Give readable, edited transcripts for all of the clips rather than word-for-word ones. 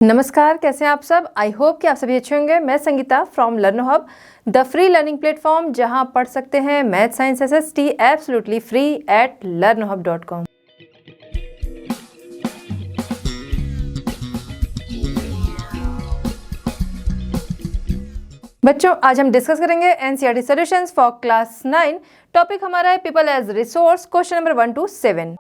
नमस्कार, कैसे हैं आप सब। आई होप कि आप सभी अच्छे होंगे। मैं Sangeeta from LearnoHub, the free learning platform, जहां पढ़ सकते हैं math science SST absolutely free at learnohub.com। बच्चों, आज हम डिस्कस करेंगे NCERT solutions for class 9। Topic हमारा है people as resource, question number 1 to 7।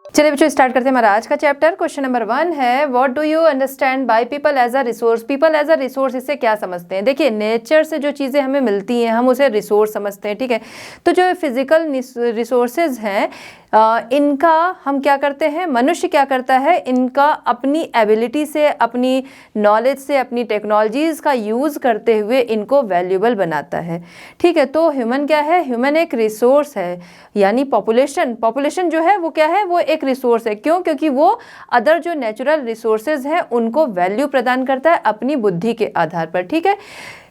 चलिए बच्चों, स्टार्ट करते हैं हमारा आज का चैप्टर। क्वेश्चन नंबर 1 है, what do you understand by people as a resource. People as a resource, इससे क्या समझते हैं। देखिए, नेचर से जो चीज़ें हमें मिलती हैं हम उसे रिसोर्स समझते हैं, ठीक है। तो जो फिजिकल रिसोर्सेज हैं इनका हम क्या करते हैं, मनुष्य क्या करता है, इनका अपनी एबिलिटी से, अपनी नॉलेज से, अपनी टेक्नोलॉजीज़ का यूज़ करते हुए इनको वैल्यूएबल बनाता है, ठीक है। तो ह्यूमन क्या है, ह्यूमन एक रिसोर्स है, यानी पॉपुलेशन जो है वो क्या है, वो एक रिसोर्स है। क्यों? क्योंकि वो अदर जो नेचुरल रिसोर्सेज हैं उनको वैल्यू प्रदान करता है अपनी बुद्धि के आधार पर, ठीक है।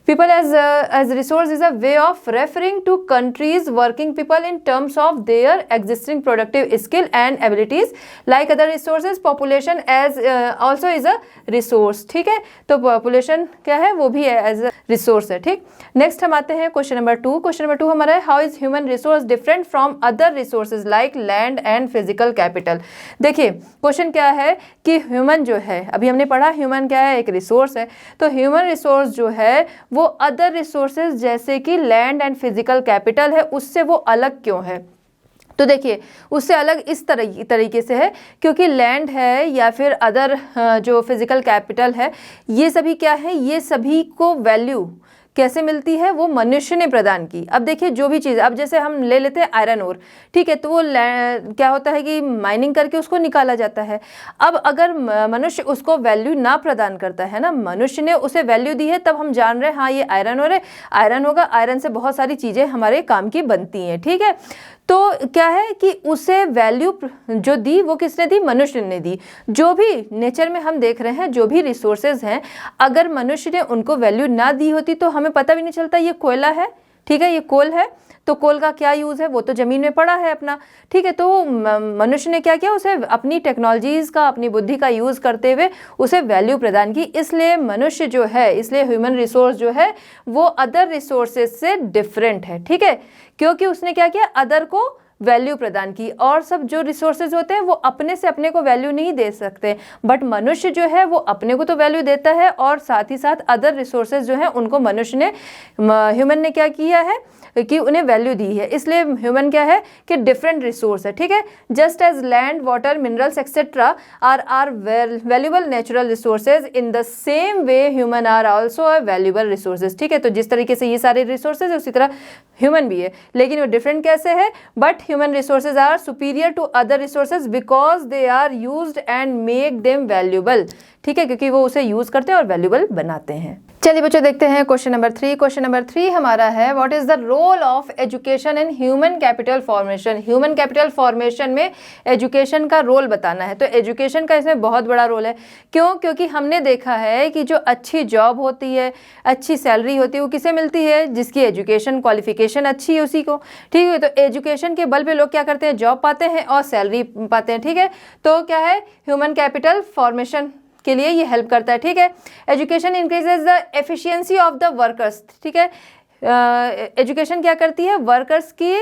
People as resource is a way of referring to countries working people in terms of their existing productive skill and abilities. Like other resources, population as also is a resource, ठीक है। तो population क्या है, वो भी as a resource है, ठीक। Next हम आते हैं क्वेश्चन नंबर 2। क्वेश्चन नंबर 2 हमारा है, how is human resource different from other resources like land and physical capital. देखिए, क्वेश्चन क्या है कि ह्यूमन जो है, अभी हमने पढ़ा ह्यूमन क्या है, एक रिसोर्स है। तो ह्यूमन रिसोर्स जो है वो अदर रिसोर्सेज जैसे कि लैंड एंड फिजिकल कैपिटल है उससे वो अलग क्यों है। तो देखिए, उससे अलग इस तरीके से है क्योंकि लैंड है या फिर अदर जो फिजिकल कैपिटल है, ये सभी क्या है, ये सभी को वैल्यू कैसे मिलती है, वो मनुष्य ने प्रदान की। अब देखिए, जो भी चीज़, अब जैसे हम ले लेते हैं आयरन ओर, ठीक है, तो वो क्या होता है कि माइनिंग करके उसको निकाला जाता है। अब अगर मनुष्य उसको वैल्यू ना प्रदान करता है ना, मनुष्य ने उसे वैल्यू दी है, तब हम जान रहे हैं हाँ ये आयरन ओर है, आयरन होगा, आयरन से बहुत सारी चीज़ें हमारे काम की बनती हैं, ठीक है। तो क्या है कि उसे वैल्यू जो दी वो किसने दी, मनुष्य ने दी। जो भी नेचर में हम देख रहे हैं, जो भी रिसोर्सेज हैं, अगर मनुष्य ने उनको वैल्यू ना दी होती तो हमें पता भी नहीं चलता ये कोयला है, ठीक है, ये कोल है, तो कोल का क्या यूज़ है, वो तो ज़मीन में पड़ा है अपना, ठीक है। तो मनुष्य ने क्या किया, उसे अपनी टेक्नोलॉजीज़ का, अपनी बुद्धि का यूज़ करते हुए उसे वैल्यू प्रदान की। इसलिए मनुष्य जो है, इसलिए ह्यूमन रिसोर्स जो है वो अदर रिसोर्सेज से डिफरेंट है, ठीक है, क्योंकि उसने क्या किया, अदर को वैल्यू प्रदान की। और सब जो रिसोर्सेज होते हैं वो अपने से अपने को वैल्यू नहीं दे सकते, बट मनुष्य जो है वो अपने को तो वैल्यू देता है और साथ ही साथ अदर रिसोर्सेज जो हैं उनको मनुष्य ने, ह्यूमन ने क्या किया है कि उन्हें वैल्यू दी है। इसलिए ह्यूमन क्या है कि डिफरेंट रिसोर्स है, ठीक है। Just as land, water, minerals etcetera are valuable natural resources, in the same way human are also a valuable resources, ठीक है। तो जिस तरीके से ये सारे रिसोर्सेज है उसी तरह ह्यूमन भी है, लेकिन वो डिफरेंट कैसे है, but human resources are superior to other resources because they are used and make them valuable, ठीक है, क्योंकि वो उसे यूज करते हैं और वैल्यूबल बनाते हैं। चलिए बच्चों, देखते हैं क्वेश्चन नंबर 3। क्वेश्चन नंबर 3 हमारा है, what is the role of education in human capital formation. Human capital formation में एजुकेशन का रोल बताना है। तो एजुकेशन का इसमें बहुत बड़ा रोल है। क्यों? क्योंकि हमने देखा है कि जो अच्छी जॉब होती है, अच्छी सैलरी होती है, वो किसे मिलती है, जिसकी एजुकेशन क्वालिफिकेशन अच्छी है उसी को, ठीक है। तो एजुकेशन के बल पे लोग क्या करते हैं, जॉब पाते हैं और सैलरी पाते हैं, ठीक है। तो क्या है, ह्यूमन कैपिटल फॉर्मेशन के लिए ये हेल्प करता है, ठीक है। Education increases the efficiency of the workers, ठीक है। एजुकेशन क्या करती है, वर्कर्स की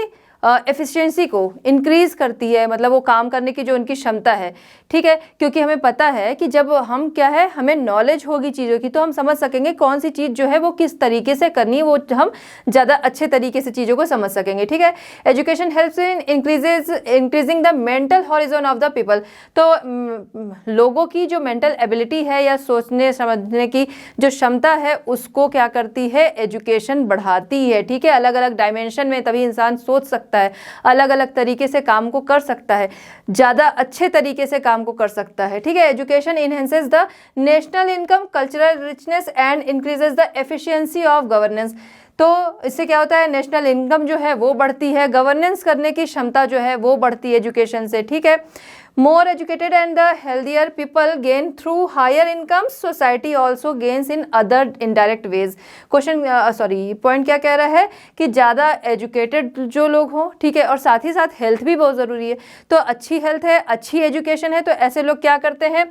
एफिशिएंसी को इंक्रीज करती है, मतलब वो काम करने की जो उनकी क्षमता है, ठीक है। क्योंकि हमें पता है कि जब हम क्या है, हमें नॉलेज होगी चीज़ों की, तो हम समझ सकेंगे कौन सी चीज़ जो है वो किस तरीके से करनी है, वो हम ज़्यादा अच्छे तरीके से चीज़ों को समझ सकेंगे, ठीक है। Education helps in increasing the mental horizon of the people. तो लोगों की जो मेंटल एबिलिटी है या सोचने समझने की जो क्षमता है उसको क्या करती है, एजुकेशन बढ़ाती है, ठीक है। अलग अलग डायमेंशन में तभी इंसान सोच सकता है, अलग अलग तरीके से काम को कर सकता है, ज़्यादा अच्छे तरीके से काम को कर सकता है, ठीक है। Education enhances the national income, cultural richness and increases the efficiency of governance. तो इससे क्या होता है, नेशनल इनकम जो है वो बढ़ती है, गवर्नेंस करने की क्षमता जो है वो बढ़ती है एजुकेशन से, ठीक है। More educated and the healthier people gain through higher incomes. Society also gains in other indirect ways. Point क्या कह रहा है कि ज़्यादा एजुकेटेड जो लोग हों, ठीक है, और साथ ही साथ हेल्थ भी बहुत ज़रूरी है। तो अच्छी हेल्थ है, अच्छी एजुकेशन है, तो ऐसे लोग क्या करते हैं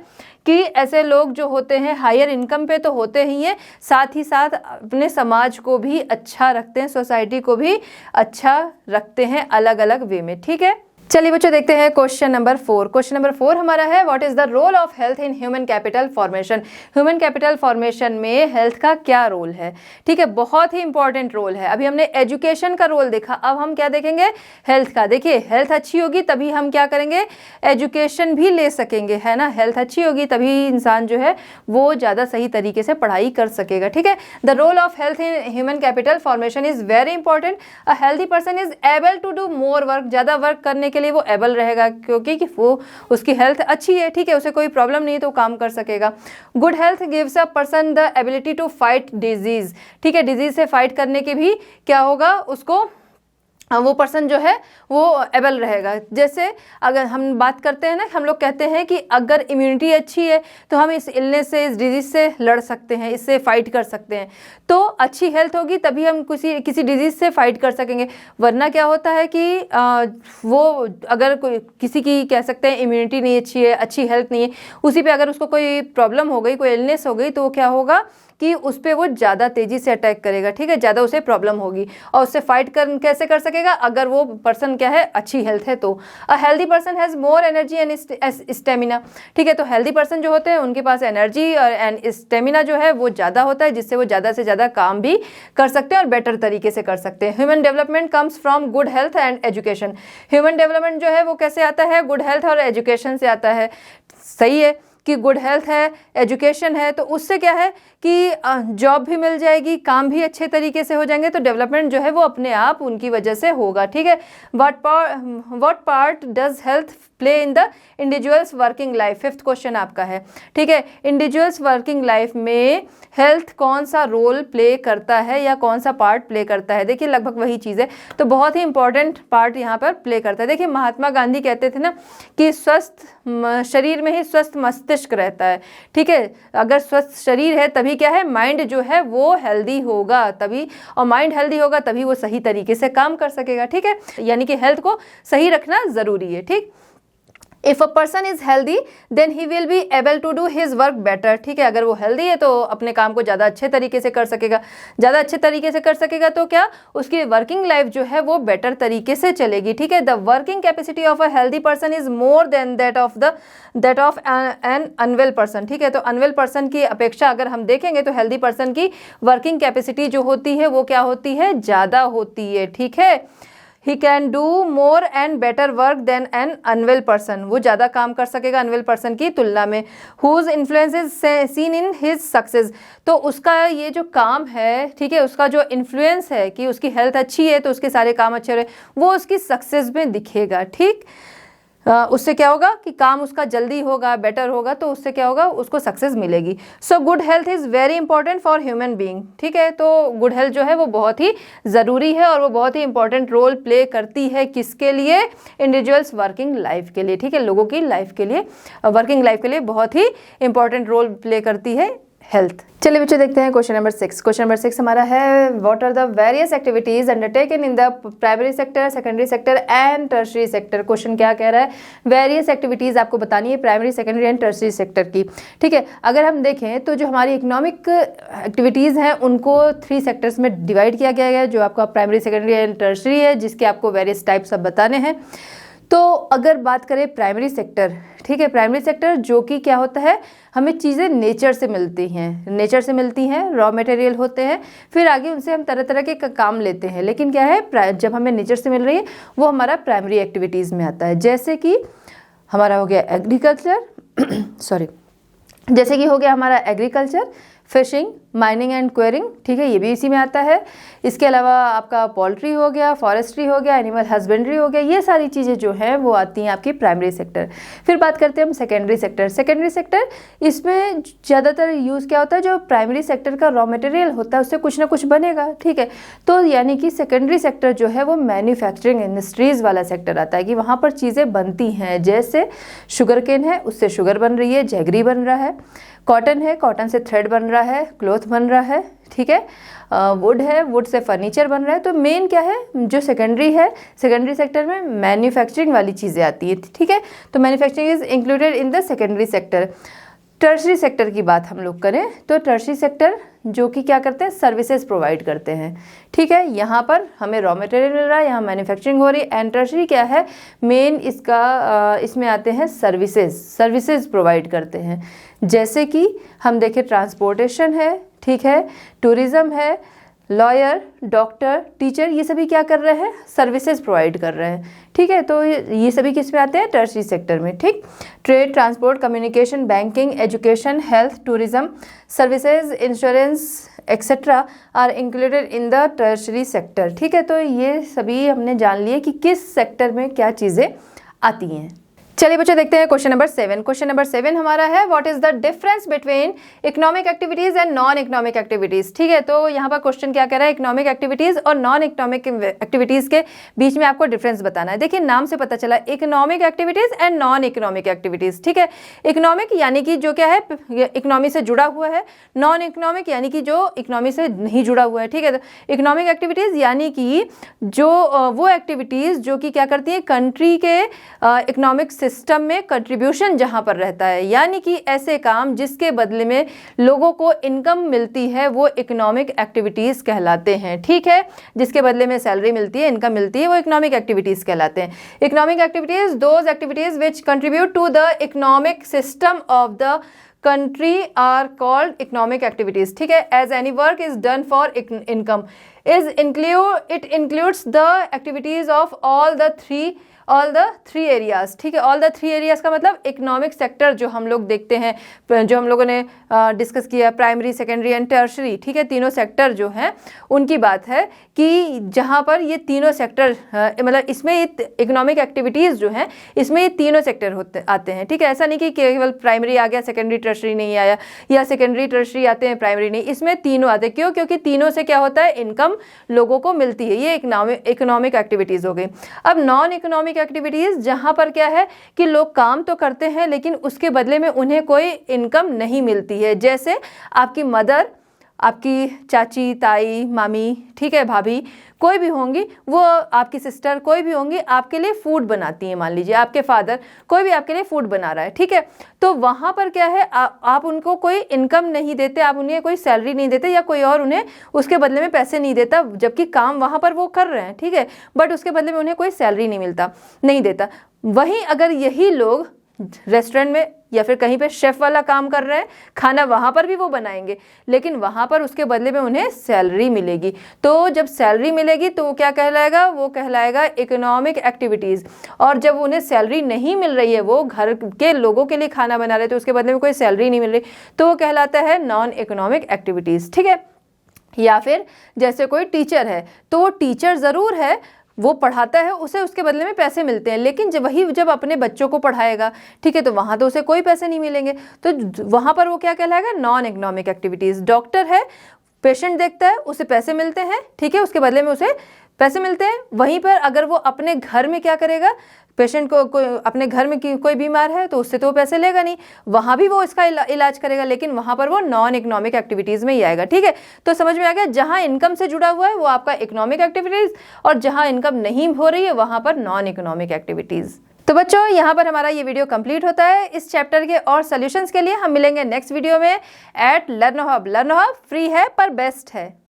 कि ऐसे लोग जो होते हैं हायर इनकम पे तो होते ही हैं, साथ ही साथ अपने समाज को भी अच्छा रखते हैं, सोसाइटी को भी अच्छा रखते हैं अलग अलग वे में, ठीक है। चलिए बच्चों देखते हैं क्वेश्चन नंबर 4। क्वेश्चन नंबर 4 हमारा है, what is the role of health in human capital formation. Human capital formation में हेल्थ का क्या रोल है, ठीक है, बहुत ही इंपॉर्टेंट रोल है। अभी हमने एजुकेशन का रोल देखा, अब हम क्या देखेंगे, हेल्थ का। देखिए हेल्थ अच्छी होगी तभी हम क्या करेंगे, एजुकेशन भी ले सकेंगे, है ना। हेल्थ अच्छी होगी तभी इंसान जो है वो ज़्यादा सही तरीके से पढ़ाई कर सकेगा, ठीक है। The role of health in human capital formation is very important. A healthy person is able to do more work, ज़्यादा वर्क करने के लिए वो एबल रहेगा, क्योंकि कि वो उसकी हेल्थ अच्छी है, ठीक है, उसे कोई प्रॉब्लम नहीं है तो काम कर सकेगा। Good health gives a person the ability to fight disease, ठीक है, डिजीज से फाइट करने के भी क्या होगा, उसको वो पर्सन जो है वो एबल रहेगा। जैसे अगर हम बात करते हैं ना, हम लोग कहते हैं कि अगर इम्यूनिटी अच्छी है तो हम इस इलनेस से, इस डिजीज़ से लड़ सकते हैं, इससे फाइट कर सकते हैं। तो अच्छी हेल्थ होगी तभी हम किसी डिजीज़ से फाइट कर सकेंगे, वरना क्या होता है कि वो अगर कोई किसी की कह सकते हैं इम्यूनिटी नहीं अच्छी है, अच्छी हेल्थ नहीं है, उसी पे अगर उसको कोई प्रॉब्लम हो गई, कोई इलनेस हो गई, तो क्या होगा कि उस पर वो ज़्यादा तेज़ी से अटैक करेगा, ठीक है, ज़्यादा उसे प्रॉब्लम होगी और उससे फाइट कैसे कर सकेगा, अगर वो पर्सन क्या है, अच्छी हेल्थ है तो। अ healthy person has more energy and stamina, ठीक है, तो हेल्दी पर्सन जो होते हैं उनके पास एनर्जी और एंड स्टेमिना जो है वो ज़्यादा होता है, जिससे वो ज़्यादा से ज़्यादा काम भी कर सकते हैं और बेटर तरीके से कर सकते हैं। Human development comes from good health and education. Human development जो है वो कैसे आता है, गुड हेल्थ और एजुकेशन से आता है। सही है कि गुड हेल्थ है, एजुकेशन है, तो उससे क्या है कि जॉब भी मिल जाएगी, काम भी अच्छे तरीके से हो जाएंगे, तो डेवलपमेंट जो है वो अपने आप उनकी वजह से होगा, ठीक है। What part does health play in the individuals working life, 5th question आपका है, ठीक है। इंडिविजुअल्स वर्किंग लाइफ में हेल्थ कौन सा रोल प्ले करता है या कौन सा पार्ट प्ले करता है, देखिए लगभग वही चीज़ है, तो बहुत ही इंपॉर्टेंट पार्ट यहाँ पर प्ले करता है। देखिए महात्मा गांधी कहते थे ना कि स्वस्थ शरीर में ही स्वस्थ मस्तिष्क रहता है, ठीक है। अगर स्वस्थ शरीर है तभी क्या है, माइंड जो है वो हेल्दी होगा तभी, और माइंड हेल्दी होगा तभी वो सही तरीके से काम कर सकेगा, ठीक है। यानी कि हेल्थ को सही रखना ज़रूरी है, ठीक। If a person is healthy then he will be able to do his work better, ठीक है। अगर वो हेल्दी है तो अपने काम को ज़्यादा अच्छे तरीके से कर सकेगा, ज़्यादा अच्छे तरीके से कर सकेगा तो क्या, उसकी वर्किंग लाइफ जो है वो बेटर तरीके से चलेगी, ठीक है। The working capacity of a healthy person is more than that of an unwell person, ठीक है। तो अनवेल पर्सन की अपेक्षा अगर हम देखेंगे तो हेल्दी पर्सन की वर्किंग कैपेसिटी जो होती है वो क्या होती है, ज़्यादा होती है, ठीक है। He can do more and better work than an unwell person, वो ज़्यादा काम कर सकेगा अनवेल पर्सन की तुलना में। Whose influence is seen in his success, तो उसका ये जो काम है, ठीक है, उसका जो इन्फ्लुएंस है कि उसकी हेल्थ अच्छी है तो उसके सारे काम अच्छे रहे, वो उसकी सक्सेस में दिखेगा, ठीक। उससे क्या होगा कि काम उसका जल्दी होगा, बेटर होगा, तो उससे क्या होगा, उसको सक्सेस मिलेगी। So good health is very important for human being, ठीक है। तो गुड हेल्थ जो है वो बहुत ही ज़रूरी है और वो बहुत ही इंपॉर्टेंट रोल प्ले करती है, किसके लिए, इंडिविजुअल्स वर्किंग लाइफ के लिए, ठीक है, लोगों की लाइफ के लिए, वर्किंग लाइफ के लिए बहुत ही इंपॉर्टेंट रोल प्ले करती है हेल्थ। चलिए बच्चे देखते हैं क्वेश्चन नंबर 6। क्वेश्चन नंबर 6 हमारा है, what are the various activities undertaken in the primary sector, secondary sector and tertiary sector. Question क्या कह रहा है, वेरियस एक्टिविटीज आपको बतानी है primary, secondary and tertiary sector की, ठीक है। अगर हम देखें तो जो हमारी इकोनॉमिक एक्टिविटीज़ हैं उनको 3 सेक्टर्स में डिवाइड किया गया है, जो आपका प्राइमरी, सेकेंडरी एंड टर्शरी है, जिसके आपको वेरियस टाइप्स अब बताने हैं। तो अगर बात करें प्राइमरी सेक्टर, ठीक है, प्राइमरी सेक्टर जो कि क्या होता है, हमें चीज़ें नेचर से मिलती हैं, रॉ मटेरियल होते हैं, फिर आगे उनसे हम तरह तरह के काम लेते हैं, लेकिन क्या है, जब हमें नेचर से मिल रही है वो हमारा प्राइमरी एक्टिविटीज़ में आता है। जैसे कि हमारा हो गया एग्रीकल्चर जैसे कि हो गया हमारा agriculture, fishing, mining and quarrying, ठीक है, ये भी इसी में आता है। इसके अलावा आपका पोल्ट्री हो गया, फॉरेस्ट्री हो गया, एनिमल हस्बेंड्री हो गया, ये सारी चीज़ें जो हैं वो आती हैं आपकी प्राइमरी सेक्टर। फिर बात करते हैं हम सेकेंडरी सेक्टर। सेकेंडरी सेक्टर, इसमें ज़्यादातर यूज़ क्या होता है, जो प्राइमरी सेक्टर का रॉ मटेरियल होता है उससे कुछ ना कुछ बनेगा, ठीक है। तो यानी कि सेकेंडरी सेक्टर जो है वो मैन्युफैक्चरिंग इंडस्ट्रीज़ वाला सेक्टर आता है कि वहाँ पर चीज़ें बनती हैं। जैसे शुगर केन है, उससे शुगर बन रही है, जैगरी बन रहा है। कॉटन है, कॉटन से थ्रेड बन रहा है, क्लॉथ बन रहा है, ठीक है। वुड है, वुड से फर्नीचर बन रहा है। तो मेन क्या है, जो सेकेंडरी है, सेकेंडरी सेक्टर में मैन्युफैक्चरिंग वाली चीज़ें आती है, ठीक है। तो manufacturing is included in the secondary sector. Tertiary sector की बात हम लोग करें तो टर्शरी सेक्टर जो कि क्या करते हैं, सर्विसेज प्रोवाइड करते हैं, ठीक है। यहाँ पर हमें रॉ मटेरियल मिल रहा है, यहाँ मैन्युफैक्चरिंग हो रही है। एंड टर्शरी क्या है, मेन इसका इसमें आते हैं सर्विसेज प्रोवाइड करते हैं। जैसे कि हम देखें ट्रांसपोर्टेशन है, ठीक है, टूरिज़्म है, लॉयर, डॉक्टर, टीचर, ये सभी क्या कर रहे हैं, सर्विसेज प्रोवाइड कर रहे हैं, ठीक है। तो ये सभी किस में आते हैं, टर्शरी सेक्टर में, ठीक। Trade, transport, communication, banking, education, health, tourism, services, insurance etcetera are included in the tertiary sector, ठीक है। तो ये सभी हमने जान लिए कि किस सेक्टर में क्या चीज़ें आती हैं। चलिए बच्चों देखते हैं क्वेश्चन नंबर 7। क्वेश्चन नंबर 7 हमारा है what is the difference between economic activities and non economic activities, ठीक है। तो यहाँ पर क्वेश्चन क्या कह रहा है, इकोनॉमिक एक्टिविटीज और नॉन इकोनॉमिक एक्टिविटीज के बीच में आपको डिफरेंस बताना है। देखिए नाम से पता चला, economic activities and non economic activities, ठीक है। इकोनॉमिक यानी कि जो क्या है, इकोनॉमी से जुड़ा हुआ है। नॉन इकोनॉमिक यानी कि जो इकोनॉमी से नहीं जुड़ा हुआ है, ठीक है। तो इकोनॉमिक एक्टिविटीज यानी कि जो वो एक्टिविटीज जो कि क्या करती है, कंट्री के इकोनॉमिक सिस्टम में कंट्रीब्यूशन जहां पर रहता है, यानी कि ऐसे काम जिसके बदले में लोगों को इनकम मिलती है, वो इकोनॉमिक एक्टिविटीज कहलाते हैं, ठीक है। जिसके बदले में सैलरी मिलती है, इनकम मिलती है, वो इकोनॉमिक एक्टिविटीज कहलाते हैं। Economic activities those activities which contribute to the economic system of the country are called economic activities, ठीक है। as any work is done for income it includes the activities of all the three areas, ठीक है। all the three areas का मतलब economic sector जो हम लोग देखते हैं, जो हम लोगों ने डिस्कस किया, प्राइमरी, सेकेंडरी एंड टर्शरी, ठीक है। तीनों सेक्टर जो हैं उनकी बात है कि जहाँ पर ये तीनों सेक्टर मतलब इसमें इकोनॉमिक एक्टिविटीज़ जो हैं इसमें ये तीनों सेक्टर आते हैं, ठीक है। ऐसा नहीं कि केवल प्राइमरी आ गया, सेकेंडरी टर्शरी नहीं आया, या सेकेंडरी टर्शरी आते हैं, प्राइमरी नहीं। इसमें तीनों आते हैं। क्यों? क्योंकि तीनों से क्या होता है, इनकम लोगों को मिलती है। ये इकोनॉमिक एक्टिविटीज़ हो गई। अब नॉन इकोनॉमिक एक्टिविटीज़ जहाँ पर क्या है कि लोग काम तो करते हैं लेकिन उसके बदले में उन्हें कोई इनकम नहीं मिलती है। जैसे आपकी मदर, आपकी चाची, ताई, मामी, ठीक है, भाभी, कोई भी होंगी, वो आपकी सिस्टर कोई भी होंगी, आपके लिए फूड बनाती हैं। मान लीजिए आपके फादर, कोई भी आपके लिए फूड बना रहा है, ठीक है। तो वहाँ पर क्या है, आप उनको कोई इनकम नहीं देते, आप उन्हें कोई सैलरी नहीं देते, या कोई और उन्हें उसके बदले में पैसे नहीं देता, जबकि काम वहाँ पर वो कर रहे हैं, ठीक है, बट उसके बदले में उन्हें कोई सैलरी नहीं देता। वहीं अगर यही लोग रेस्टोरेंट में या फिर कहीं पे शेफ वाला काम कर रहे हैं, खाना वहाँ पर भी वो बनाएंगे, लेकिन वहाँ पर उसके बदले में उन्हें सैलरी मिलेगी। तो जब सैलरी मिलेगी तो वो क्या कहलाएगा, वो कहलाएगा इकोनॉमिक एक्टिविटीज़। और जब उन्हें सैलरी नहीं मिल रही है, वो घर के लोगों के लिए खाना बना रहे, तो उसके बदले में कोई सैलरी नहीं मिल रही, तो वो कहलाता है नॉन इकोनॉमिक एक्टिविटीज़, ठीक है। या फिर जैसे कोई टीचर है, तो वो टीचर ज़रूर है, वो पढ़ाता है, उसे उसके बदले में पैसे मिलते हैं, लेकिन जब अपने बच्चों को पढ़ाएगा, ठीक है, तो वहाँ तो उसे कोई पैसे नहीं मिलेंगे, तो वहाँ पर वो क्या कहलाएगा, नॉन इकोनॉमिक एक्टिविटीज़। डॉक्टर है, पेशेंट देखता है, उसे पैसे मिलते हैं, ठीक है, उसके बदले में उसे पैसे मिलते हैं। वहीं पर अगर वो अपने घर में क्या करेगा, पेशेंट को अपने घर में कोई बीमार है तो उससे तो वो पैसे लेगा नहीं, वहाँ भी वो इसका इलाज करेगा, लेकिन वहाँ पर वो नॉन इकोनॉमिक एक्टिविटीज़ में ही आएगा, ठीक है। तो समझ में आ गया, जहाँ इनकम से जुड़ा हुआ है वो आपका इकोनॉमिक एक्टिविटीज़, और जहाँ इनकम नहीं हो रही है वहाँ पर नॉन इकोनॉमिक एक्टिविटीज़। तो बच्चों यहाँ पर हमारा ये वीडियो कंप्लीट होता है। इस चैप्टर के और सॉल्यूशंस के लिए हम मिलेंगे नेक्स्ट वीडियो में at learn hub. Learn hub free है पर बेस्ट है।